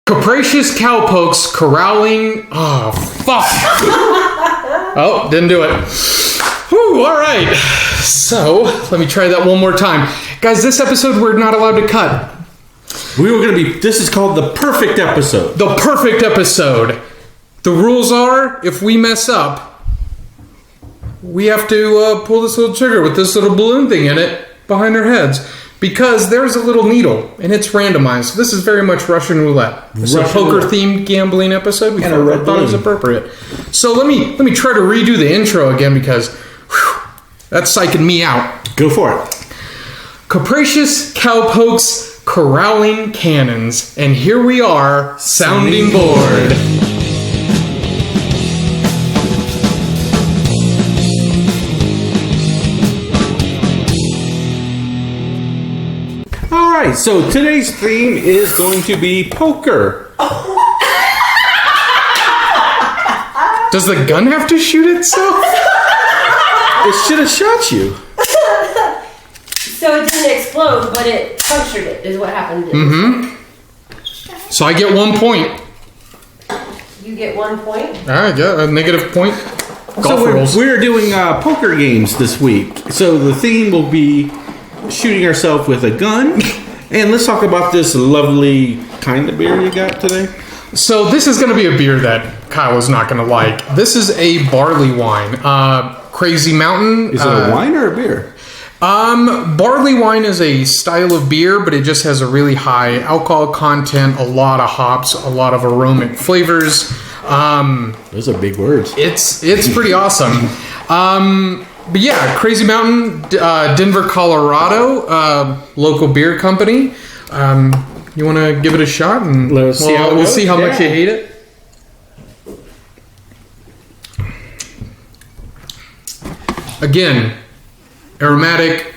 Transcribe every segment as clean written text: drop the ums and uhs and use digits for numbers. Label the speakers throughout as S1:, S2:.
S1: Capricious cowpokes corralling... Oh, fuck. Oh, didn't do it. Whew, all right. So, let me try that one more time. Guys, this episode we're not allowed to cut.
S2: This is called the perfect episode.
S1: The perfect episode. The rules are, if we mess up, we have to pull this little trigger with this little balloon thing in it behind our heads. Because there's a little needle, and it's randomized. So this is very much Russian roulette. It's a poker-themed gambling episode. We thought it was appropriate. So let me try to redo the intro again because that's psyching me out.
S2: Go for it.
S1: Capricious cowpokes corralling cannons, and here we are, sounding board.
S2: Alright, so today's theme is going to be poker.
S1: Does the gun have to shoot itself?
S2: It should have shot you.
S3: So it didn't explode, but it punctured it, is what happened.
S1: Mm-hmm. So I get 1 point.
S3: You get 1 point?
S1: Alright, yeah, a negative point.
S2: We're doing poker games this week. So the theme will be shooting ourselves with a gun. And let's talk about this lovely kind of beer you got today.
S1: So this is going to be a beer that Kyle is not going to like. This is a barley wine. Crazy Mountain.
S2: Is it a wine or a beer?
S1: Barley wine is a style of beer, but it just has a really high alcohol content, a lot of hops, a lot of aromatic flavors.
S2: Those are big words.
S1: It's pretty awesome. But yeah, Crazy Mountain, Denver, Colorado, local beer company. You want to give it a shot and we'll see how much you hate it. Again, aromatic,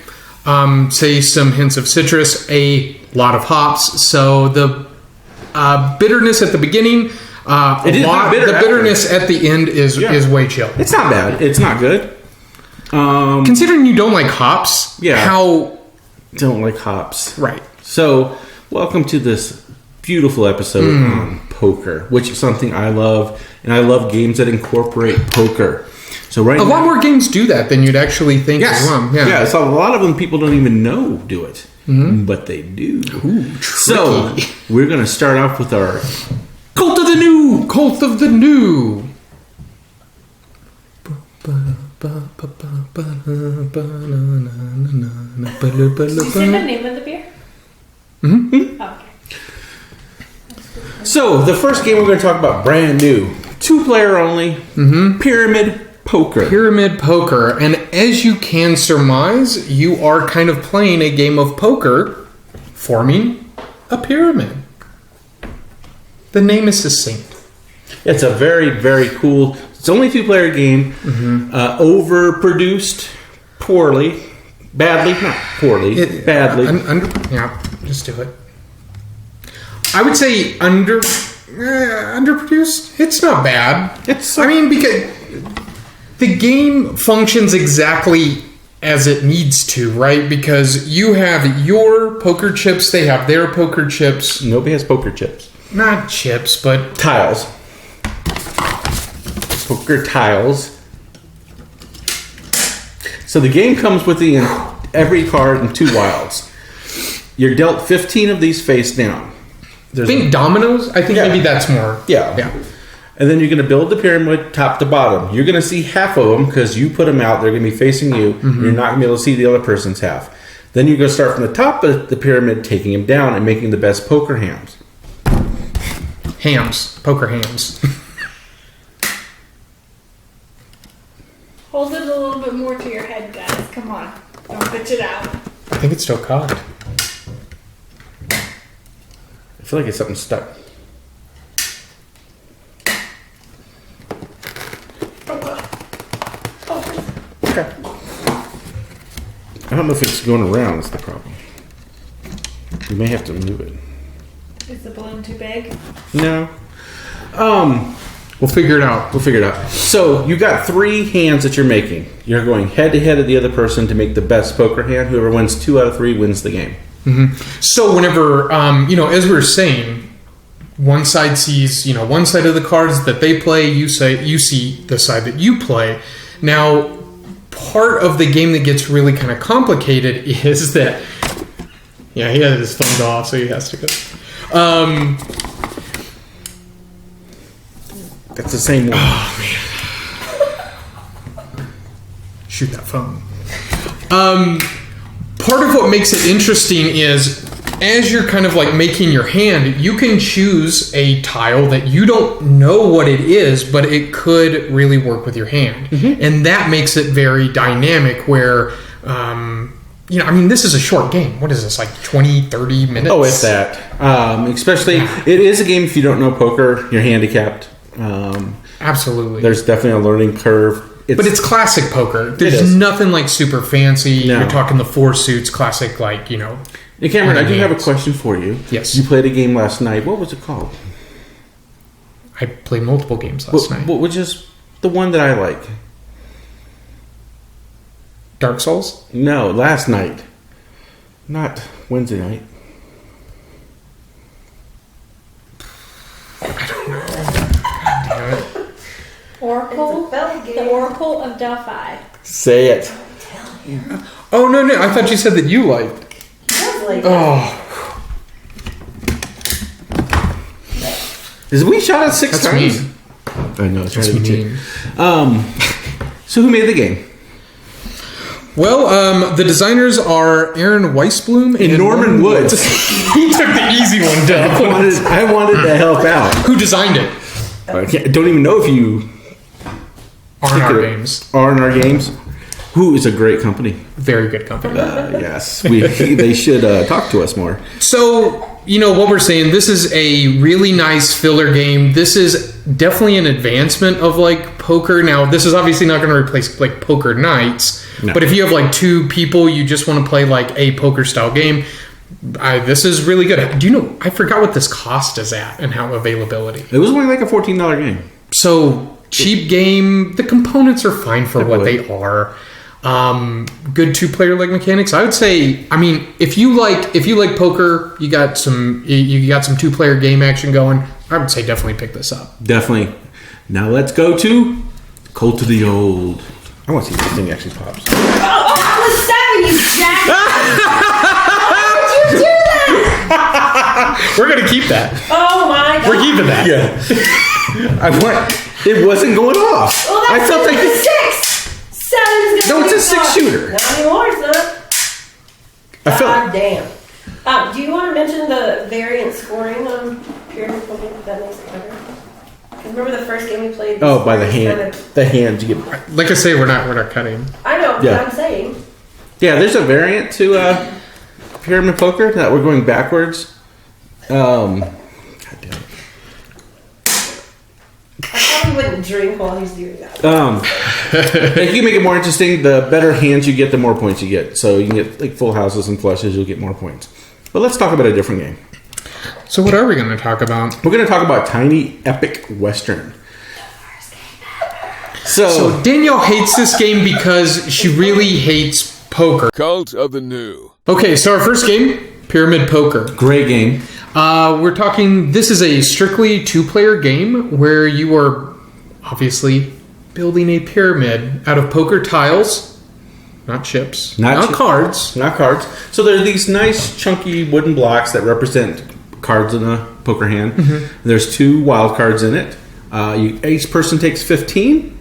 S1: say some hints of citrus, a lot of hops. So the bitterness at the beginning, the bitterness at the end is way chill.
S2: It's not bad. It's not good.
S1: Considering you don't like hops,
S2: don't like hops,
S1: right?
S2: So, welcome to this beautiful episode on poker, which is something I love, and I love games that incorporate poker. So a
S1: lot more games do that than you'd actually think.
S2: Yes, so a lot of them people don't even know do it, but they do.
S1: Ooh,
S2: so we're going to start off with our
S1: Cult of the New.
S3: Did you say the name of the beer?
S1: Mm-hmm.
S3: Oh, okay.
S2: So the first game we're going to talk about, brand new, 2-player only, Pyramid Poker.
S1: Pyramid Poker, and as you can surmise, you are kind of playing a game of poker, forming a pyramid. The name is succinct.
S2: It's a very, very cool. It's only a 2-player game. Overproduced, badly.
S1: Just do it. I would say underproduced. It's not bad. Because the game functions exactly as it needs to, right? Because you have your poker chips, they have their poker chips.
S2: Nobody has poker chips.
S1: Not chips, but
S2: tiles. Poker tiles. So the game comes with every card and 2 wilds. You're dealt 15 of these face down.
S1: I think dominoes. I think maybe that's more.
S2: Yeah. And then you're going to build the pyramid top to bottom. You're going to see half of them because you put them out. They're going to be facing you. You're not going to be able to see the other person's half. Then you're going to start from the top of the pyramid, taking them down and making the best poker hands.
S1: Poker hams.
S4: Hold it a little bit more to your head, guys. Come on. Don't bitch it out.
S1: I think it's still cocked.
S2: I feel like it's something stuck.
S1: Okay.
S2: I don't know if it's going around. That's the problem. You may have to move it.
S4: Is the balloon too big?
S2: No.
S1: We'll figure it out.
S2: So you got 3 hands that you're making. You're going head to head of the other person to make the best poker hand. Whoever wins 2 out of 3 wins the game.
S1: So whenever, as we were saying, one side sees, one side of the cards that they play, you see the side that you play. Now, part of the game that gets really kind of complicated is that, he had his phone go off, so he has to go.
S2: That's the same one.
S1: Oh, man. Shoot that phone. Part of what makes it interesting is, as you're kind of like making your hand, you can choose a tile that you don't know what it is, but it could really work with your hand. And that makes it very dynamic where, this is a short game. What is this, like 20, 30 minutes?
S2: Oh, it's that. Especially, it is a game if you don't know poker, you're handicapped.
S1: Absolutely.
S2: There's definitely a learning curve.
S1: But it's classic poker. There's nothing like super fancy.
S2: No.
S1: You're talking the four suits, classic, like,
S2: Hey, Cameron, I do have a question for you.
S1: Yes.
S2: You played a game last night. What was it called?
S1: I played multiple games last night.
S2: Which is the one that I like?
S1: Dark Souls?
S2: No, last night. Not Wednesday night.
S1: I don't know. Damn it.
S4: Oracle.
S3: It's a belly game.
S4: The Oracle of Delphi.
S2: Say it.
S1: Oh, no. I thought you said that you liked. Oh.
S2: Is we shot it 6
S1: That's
S2: times?
S1: mean.
S2: I know, it's
S1: That's
S2: trying to be
S1: mean.
S2: So who made the game?
S1: Well, the designers are Aaron Weisblum
S2: And Norman Woods.
S1: He took the easy one, Duff.
S2: I wanted to help out.
S1: Who designed it?
S2: I don't even know if you
S1: R&R Games.
S2: R&R Games, who is a great company.
S1: Very good company.
S2: Yes, they should talk to us more.
S1: So, what we're saying, this is a really nice filler game. This is definitely an advancement of, like, poker. Now, this is obviously not going to replace, like, poker nights.
S2: No.
S1: But if you have, like, 2 people, you just want to play, like, a poker-style game, this is really good. Do you know, I forgot what this cost is at and how availability.
S2: It was only like a $14 game.
S1: So, cheap game. The components are fine for what they are. Good 2-player like mechanics. I would say, if you like poker, you got some 2-player game action going. I would say definitely pick this up.
S2: Definitely. Now let's go to Cold to the Old. I want to see if this thing actually pops.
S3: Oh, that was 7, you jack! How did you do that?
S1: We're gonna keep that.
S3: Oh my god.
S1: We're keeping that.
S2: Yeah. It wasn't going off.
S3: Well, that's
S2: I felt like
S3: a 6. 7's
S2: No,
S3: gonna
S2: it's a
S3: be
S2: 6-shooter.
S3: Not anymore, it's not.
S2: I felt
S3: God damn. Do you want to mention the variant scoring on Pyramid Poker? That makes it better. 'Cause remember the first game we played?
S2: Oh, by the hand.
S3: Kind of,
S2: The hands you get.
S1: Like I say, we're not cutting.
S3: I know,
S2: Yeah.
S3: but I'm saying.
S2: Yeah, there's a variant to Pyramid Poker that we're going backwards. God damn it.
S3: I probably wouldn't drink while he's doing that.
S2: If you make it more interesting, the better hands you get, the more points you get. So you can get like full houses and flushes, you'll get more points. But let's talk about a different game.
S1: So what are we going to talk about?
S2: We're going to talk about Tiny Epic Western. So
S1: Danielle hates this game because she really hates poker.
S5: Cult of the New.
S1: Okay, so our first game, Pyramid Poker.
S2: great game.
S1: We're talking, this is a strictly 2-player game where you are obviously building a pyramid out of poker tiles, not chips, not cards.
S2: Not cards. So there are these nice chunky wooden blocks that represent cards in a poker hand.
S1: Mm-hmm.
S2: There's 2 wild cards in it. Each person takes 15.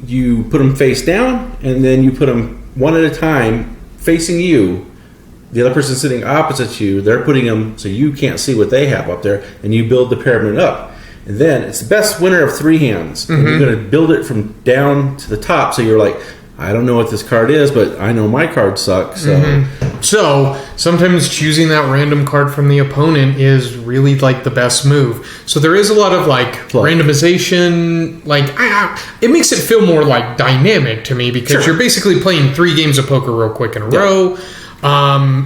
S2: You put them face down, and then you put them one at a time facing you. The other person sitting opposite you, they're putting them so you can't see what they have up there, and you build the pyramid up. And then it's the best winner of 3 hands.
S1: Mm-hmm.
S2: And you're going to build it from down to the top. So you're like, I don't know what this card is, but I know my cards suck. So
S1: So sometimes choosing that random card from the opponent is really like the best move. So there is a lot of like randomization. Like it makes it feel more like dynamic to me because you're basically playing 3 games of poker real quick in a row.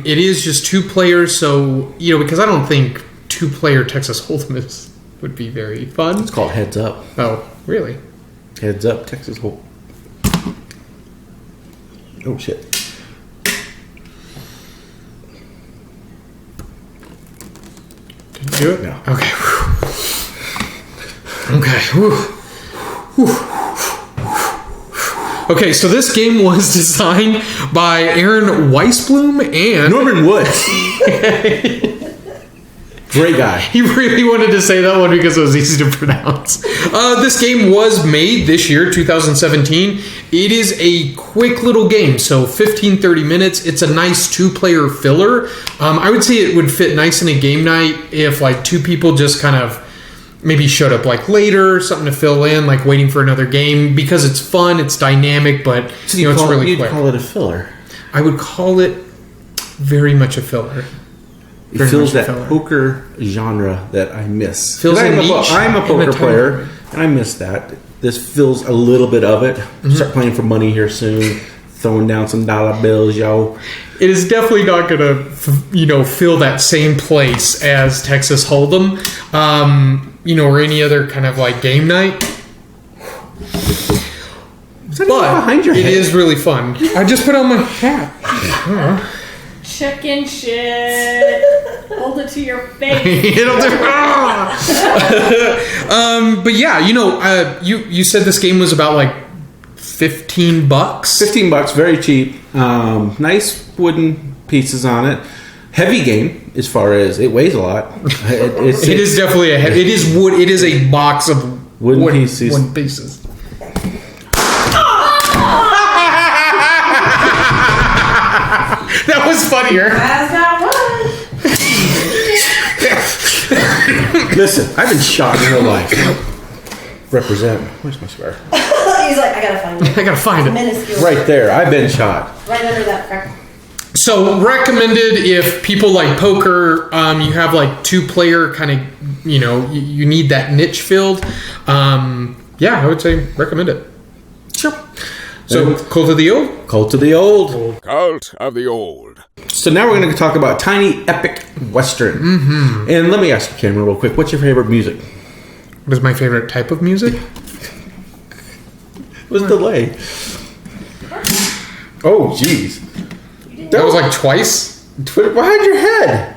S1: It is just 2 players, so because I don't think 2-player Texas Hold'em would be very fun.
S2: it's called Heads Up.
S1: Oh, really?
S2: Heads Up, Texas Hold'em. Oh, shit.
S1: Did you do it?
S2: No.
S1: Okay. Okay. Okay, so this game was designed by Aaron Weisblum and
S2: Norman Woods. Great guy.
S1: he really wanted to say that one because it was easy to pronounce. This game was made this year, 2017. It is a quick little game, so 15-30 minutes. It's a nice 2-player filler. I would say it would fit nice in a game night if like 2 people just kind of maybe showed up like later, something to fill in, like waiting for another game, because it's fun, it's dynamic, but
S2: So
S1: it's really
S2: you'd
S1: quick.
S2: call it a filler.
S1: I would call it very much a filler.
S2: It
S1: Very
S2: fills
S1: much a
S2: that
S1: filler.
S2: poker genre that I miss.
S1: Fills
S2: 'Cause
S1: a niche
S2: I'm a
S1: in
S2: poker
S1: the time
S2: player,
S1: frame.
S2: and I miss that. This fills a little bit of it. Start playing for money here soon. Throwing down some dollar bills, yo.
S1: It is definitely not going to, fill that same place as Texas Hold'em, or any other kind of like game night.
S2: Is that
S1: But
S2: behind your
S1: it
S2: head?
S1: is really fun. I just put on my hat.
S4: Chicken shit. Hold it to your face.
S1: It'll do. But yeah, you said this game was about like $15.
S2: $15, very cheap. Nice wooden pieces on it. Heavy game as far as it weighs a lot.
S1: It is definitely a heavy. It is wood. It is a box of
S2: Wooden pieces.
S1: Wooden pieces. That was funnier.
S3: That's not one.
S2: Listen, I've been shot in real life. Represent. Where's my scar?
S3: He's like, I gotta find it.
S1: I gotta find it.
S3: Minuscule.
S2: Right there. I've been shot.
S3: Right under that crack.
S1: So recommended if people like poker, you have like 2-player kind of, you need that niche filled. Yeah, I would say recommend it.
S2: Sure.
S1: So Cult of the Old?
S2: Cult of the Old.
S5: Cult of the Old.
S2: So now we're going to talk about Tiny Epic Western. Mm-hmm. And let me ask you, Cameron, real quick. What's your favorite music?
S1: What is my favorite type of music?
S2: It was delay. Oh, jeez.
S1: That was like twice?
S2: Put it behind your head.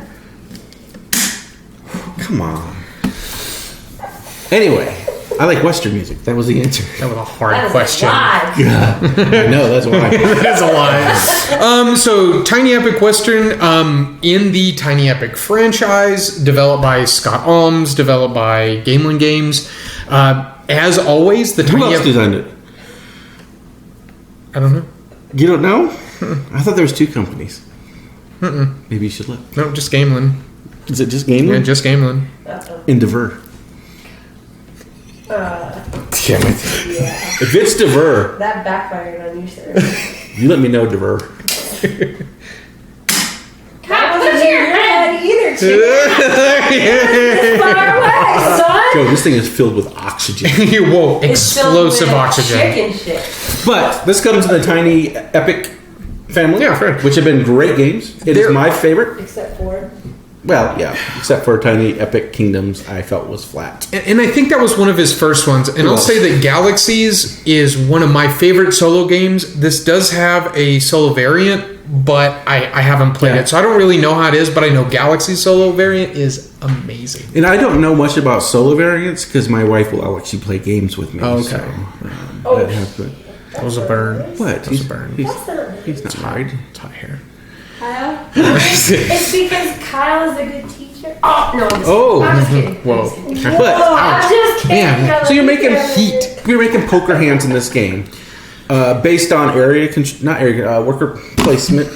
S2: Come on. Anyway, I like Western music. That was the answer.
S1: That was a hard
S3: That is
S1: question.
S3: live.
S2: I know, that's why.
S1: That's a lie. So Tiny Epic Western, in the Tiny Epic franchise, developed by Scott Alms, developed by Gamelin Games. As always, the
S2: Who
S1: Tiny
S2: else
S1: Epic...
S2: designed it?
S1: I don't know.
S2: You don't know? I thought there was 2 companies. Maybe you should look.
S1: No, just Gamelin.
S2: Is it just Gamelin?
S1: Yeah, just Gamelin.
S2: In Dever. Damn it.
S3: Yeah.
S2: If it's Dever,
S3: That backfired on you, sir.
S2: you let me know, Dever.
S3: That wasn't in your head either, chicken. Far away, son.
S2: Joe, this thing is filled with oxygen.
S1: Whoa,
S3: It's filled
S1: explosive
S3: with
S1: oxygen.
S3: Chicken shit.
S2: But this comes in the Tiny Epic family,
S1: Yeah, fair.
S2: which have been great games. It is
S1: They're-
S2: my favorite.
S3: Except for.
S2: Well, yeah, except for Tiny Epic Kingdoms, I felt was flat.
S1: And I think that was one of his first ones. And I'll
S2: was.
S1: say that Galaxies is one of my favorite solo games. This does have a solo variant, but I haven't played
S2: Yeah.
S1: it. So I don't really know how it is, but I know Galaxy's solo variant is amazing.
S2: And I don't know much about solo variants because my wife will actually play games with me.
S1: Oh, okay.
S2: So,
S3: Oh,
S2: that happened.
S1: That was a burn.
S2: What?
S1: That was a burn.
S2: He's not hard.
S1: It's hot hair.
S3: Kyle? It's because Kyle is a good teacher. Oh, no.
S2: Oh.
S3: I'm just kidding.
S1: Whoa.
S3: I'm just kidding.
S2: But-
S3: Whoa, I'm just kidding.
S1: Man,
S3: Kyle,
S2: So you're
S3: be
S2: making
S3: careful.
S2: heat. You're making poker hands in this game, based on worker placement.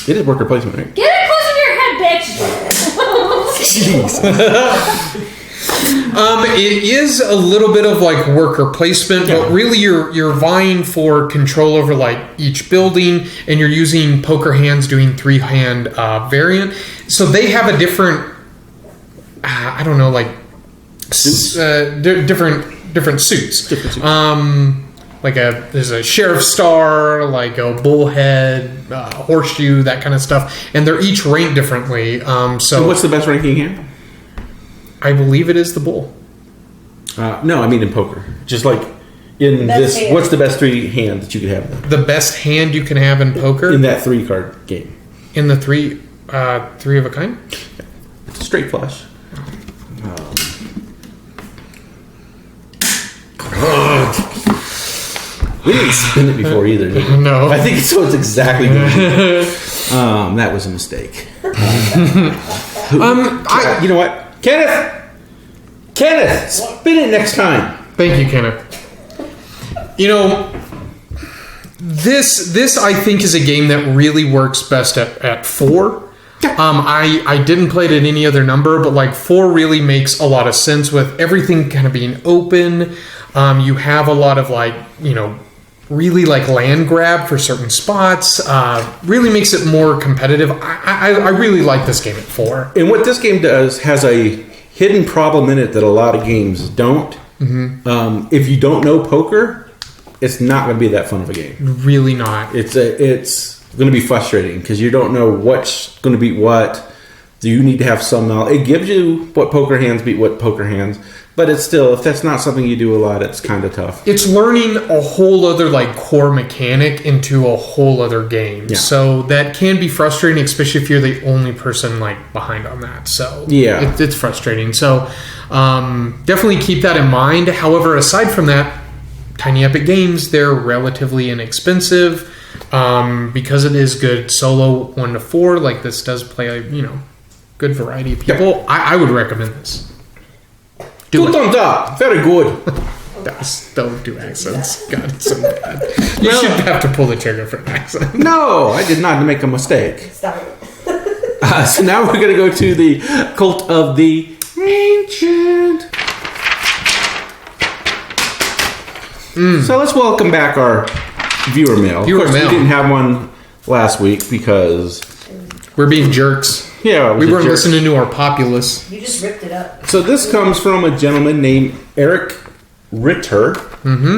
S2: It is worker placement, right?
S4: Get it closer to your head, bitch.
S2: Jeez.
S1: It is a little bit of like worker placement, but really you're vying for control over like each building, and you're using poker hands doing 3-hand variant. So they have a different, I don't know, like
S2: Suits?
S1: different suits.
S2: Different suits.
S1: There's a sheriff star, like a bullhead, horseshoe, that kind of stuff, and they're each ranked differently.
S2: So
S1: So
S2: what's the best ranking hand?
S1: I believe it is the bull.
S2: No, I mean in poker. Just like in
S3: Best
S2: this,
S3: hand.
S2: what's the best 3 hand that you could have
S1: The best hand you can have in poker
S2: in that 3-card game?
S1: in the three of a kind.
S2: It's a straight flush. We didn't spin it before either, did we?
S1: No.
S2: I think so. It's exactly good. That was a mistake. You know what? Kenneth, spin it next time.
S1: Thank you, Kenneth. You know, this I think is a game that really works best at 4. I didn't play it at any other number, but like 4 really makes a lot of sense with everything kind of being open. You have a lot of like, you know, really like land grab for certain spots. Really makes it more competitive. I really like this game at 4.
S2: And what this game does has a hidden problem in it that a lot of games don't. Mm-hmm. If you don't know poker, it's not going to be that fun of a game.
S1: Really not.
S2: It's going to be frustrating because you don't know what's going to beat what. Do you need to have some knowledge? It gives you what poker hands beat what poker hands, but it's still, if that's not something you do a lot, it's kind of tough.
S1: It's learning a whole other like core mechanic into a whole other game.
S2: Yeah.
S1: So that can be frustrating, especially if you're the only person like behind on that. So
S2: yeah,
S1: it's frustrating. So definitely keep that in mind. However, aside from that, Tiny Epic Games, they're relatively inexpensive because it is good solo 1 to 4. Like this does play a good variety of people. Yep. I would recommend this.
S2: Good thumbs up. Very good.
S1: Don't do accents. God, it's so bad. You should have to pull the trigger for an accent.
S2: No, I did not make a mistake.
S3: Stop it.
S2: So now we're going to go to the Cult of the Ancient. So let's welcome back our viewer mail.
S1: We
S2: didn't have one last week because
S1: we're being jerks.
S2: Yeah,
S1: we weren't listening to our populace.
S3: You just ripped it up.
S2: So this comes from a gentleman named Eric Ritter,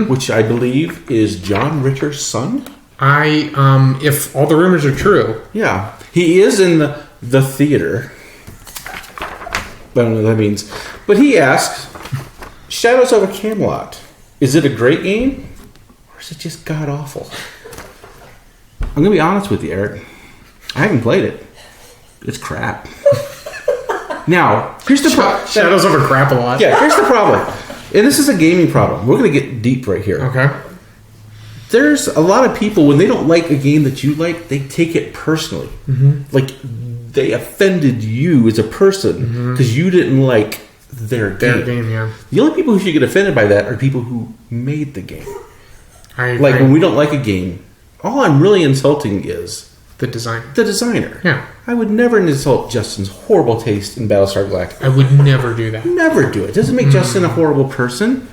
S2: which I believe is John Ritter's son.
S1: If all the rumors are true.
S2: Yeah. He is in the theater. I don't know what that means. But he asks, Shadows over Camelot, is it a great game? Or is it just god-awful? I'm going to be honest with you, Eric. I haven't played it. It's crap. Now, here's the problem.
S1: Shadows over crap a lot.
S2: Yeah, here's the problem. And this is a gaming problem. We're going to get deep right here.
S1: Okay.
S2: There's a lot of people, when they don't like a game that you like, they take it personally. Mm-hmm. Like, they offended you as a person because you didn't like their game.
S1: Yeah.
S2: The only people who should get offended by that are people who made the game.
S1: I agree.
S2: Like, when we don't like a game, all I'm really insulting is
S1: the designer.
S2: The designer.
S1: Yeah.
S2: I would never insult Justin's horrible taste in Battlestar Galactica.
S1: I would never do that.
S2: Never do it. Doesn't make Justin a horrible person.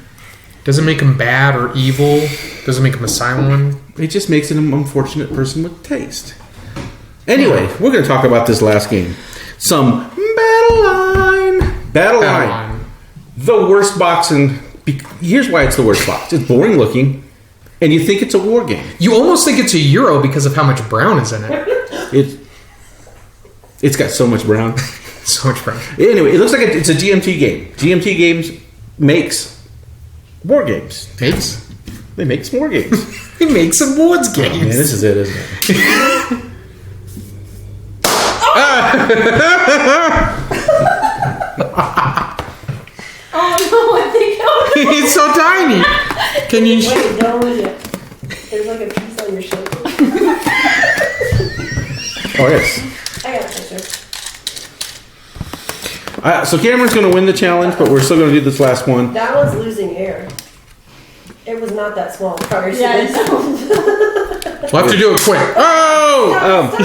S1: Doesn't make him bad or evil. Doesn't make him a silent one.
S2: It just makes him an unfortunate person with taste. Anyway, we're going to talk about this last game. Some Battle Line. The worst box in... Here's why it's the worst box. It's boring looking. And you think it's a war game.
S1: You almost think it's a Euro because of how much brown is in it.
S2: It's got so much brown.
S1: So much brown.
S2: Anyway, it looks like it's a GMT game. GMT Games makes war games. They make some war games.
S1: They make some boards games.
S2: Oh, man, this is it, isn't it?
S3: Oh no, I think
S1: it's so tiny. Can you...
S3: Wait, don't lose it. There's like a piece on your shoulder.
S2: Oh, yes.
S3: I got a picture.
S2: So Cameron's going to win the challenge, but we're still going to do this last one.
S3: That one's losing air. It was not that small prior to
S4: Yeah,
S3: this.
S1: We'll have to do it quick. Oh!
S3: Oh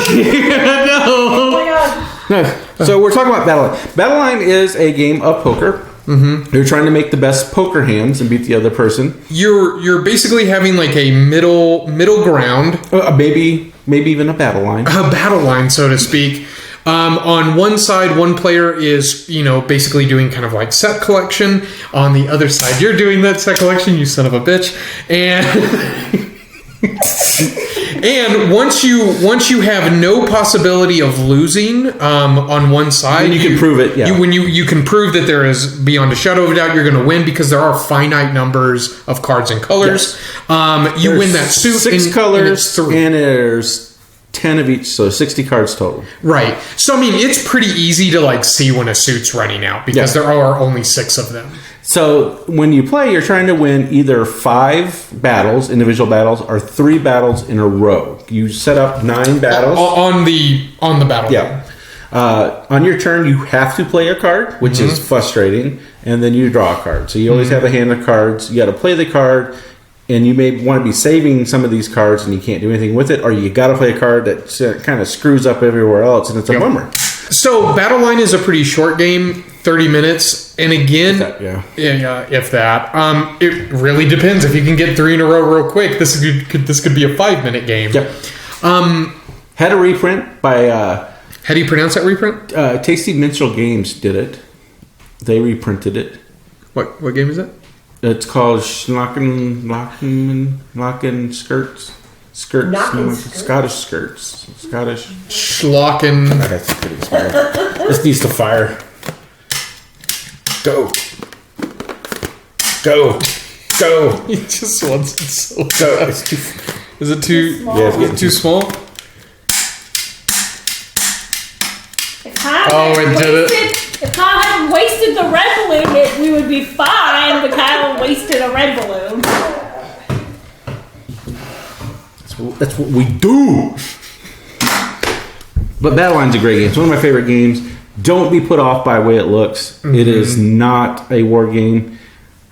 S3: my god.
S2: No. So we're talking about Battle Line. Battle Line is a game of poker. Mm-hmm. You're trying to make the best poker hands and beat the other person.
S1: You're basically having like a middle ground.
S2: Maybe even a battle line.
S1: A battle line, so to speak. On one side, one player is, basically doing kind of like set collection. On the other side, you're doing that set collection, you son of a bitch. And once you have no possibility of losing on one side,
S2: and you can prove it. Yeah.
S1: You can prove that there is, beyond a shadow of a doubt, you're going to win because there are finite numbers of cards and colors. Yes. You win that suit.
S2: 6 colors, and there's 10 of each, so 60 cards total.
S1: Right. So I mean, it's pretty easy to see when a suit's running out because there are only 6 of them.
S2: So when you play, you're trying to win either 5 battles, individual battles, or 3 battles in a row. You set up 9 battles
S1: on the battle.
S2: Yeah. On your turn, you have to play a card, which is frustrating, and then you draw a card. So you always have a hand of cards. You got to play the card, and you may want to be saving some of these cards, and you can't do anything with it, or you got to play a card that kind of screws up everywhere else, and it's a bummer.
S1: So Battle Line is a pretty short game, 30 minutes, and again, if that. It really depends. If you can get 3 in a row real quick, this could be a 5-minute game.
S2: Yep. Had a reprint by.
S1: How do you pronounce that reprint?
S2: Tasty Minstrel Games did it. They reprinted it.
S1: What game is it?
S2: It's called Schlocken Skirts. Scottish Skirts. Scottish.
S1: Schlocken.
S2: That's pretty expired. This needs to fire. Go.
S1: He just wants it so
S2: Go.
S1: bad.
S2: It's too.
S1: Is it too?
S2: Yeah, it's getting
S1: too small.
S4: If Kyle hadn't wasted the red balloon, we would be fine, but Kyle wasted a red balloon.
S2: That's what we do. But Battle Line's a great game. It's one of my favorite games. Don't be put off by the way it looks. It is not a war game.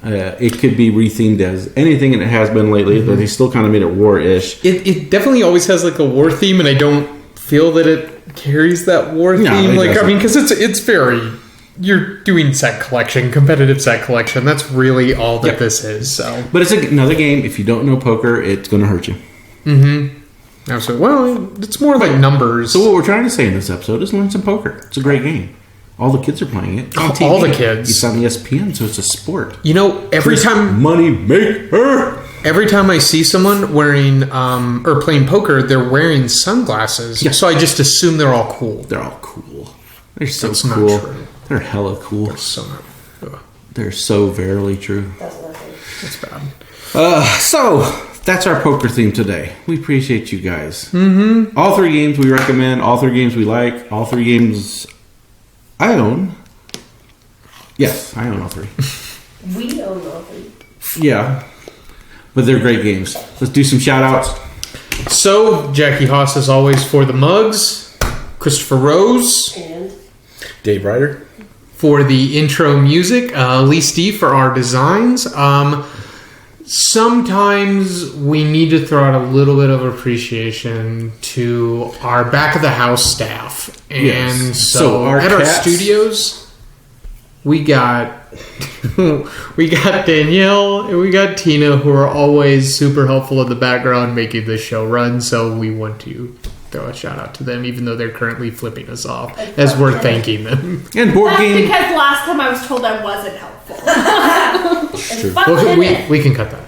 S2: It could be rethemed as anything, and it has been lately, but they still kind of made it war-ish.
S1: It definitely always has like a war theme, and I don't feel that it carries that war theme. Because it's very, you're doing set collection, competitive set collection. That's really all that this is. So,
S2: but it's another game. If you don't know poker, it's going to hurt you.
S1: Absolutely. Well, it's more like numbers.
S2: So what we're trying to say in this episode is learn some poker. It's a great game. All the kids are playing it. On TV.
S1: All the kids.
S2: It's on ESPN, so it's a sport.
S1: You know, every time
S2: money maker.
S1: Every time I see someone wearing or playing poker, they're wearing sunglasses. Yeah. So I just assume they're all cool.
S2: They're all cool. They're so
S1: That's
S2: cool.
S1: Not true.
S2: They're hella cool. They're so verily true.
S1: That's bad.
S2: So that's our poker theme today. We appreciate you guys. All 3 games we recommend. All 3 games we like. All 3 games I own. Yes, I own all 3.
S3: We own all 3.
S2: Yeah. But they're great games. Let's do some shout outs.
S1: So, Jackie Haas, as always, for the mugs. Christopher Rose.
S3: And
S2: Dave Ryder.
S1: For the intro music. Lee Steve for our designs. Sometimes we need to throw out a little bit of appreciation to our back of the house staff. And so at our studios, we got Danielle and we got Tina, who are always super helpful in the background making this show run. So we want to throw a shout out to them, even though they're currently flipping us off, as we're thanking them.
S2: And board
S4: That's
S2: game.
S4: because last time I was told I wasn't helpful.
S1: Well, we can cut that.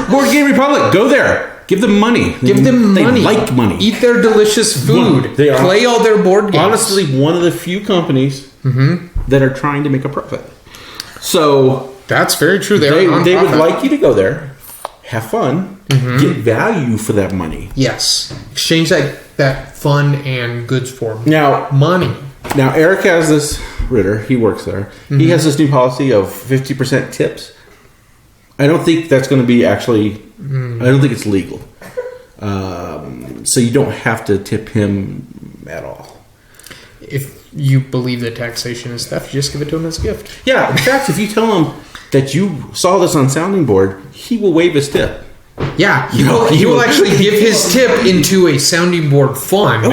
S2: Board Game Republic. Go there. Give them money.
S1: Give them money.
S2: They like money.
S1: Eat their delicious food.
S2: They are,
S1: play all their board games.
S2: Honestly, one of the few companies that are trying to make a profit. So
S1: that's very true.
S2: They would like you to go there, have fun, get value for that money.
S1: Yes. Exchange that fun and goods for
S2: now
S1: money.
S2: Now Eric has this Ritter. He works there. He has this new policy of 50% tips. I don't think that's going to be actually. I don't think it's legal. So you don't have to tip him at all.
S1: If you believe that taxation is theft, you just give it to him as a gift.
S2: Yeah. In fact, if you tell him that you saw this on Sounding Board, he will waive his tip.
S1: Yeah, he will actually give his tip into a Sounding Board fund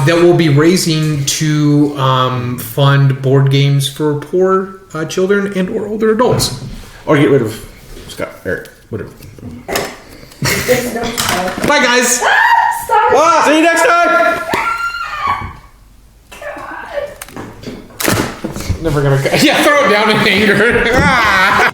S1: that will be raising to fund board games for poor children and or older adults.
S2: Or get rid of Scott, Eric, whatever.
S1: Bye, guys.
S2: See you next time.
S1: Never gonna. Yeah, throw it down in anger.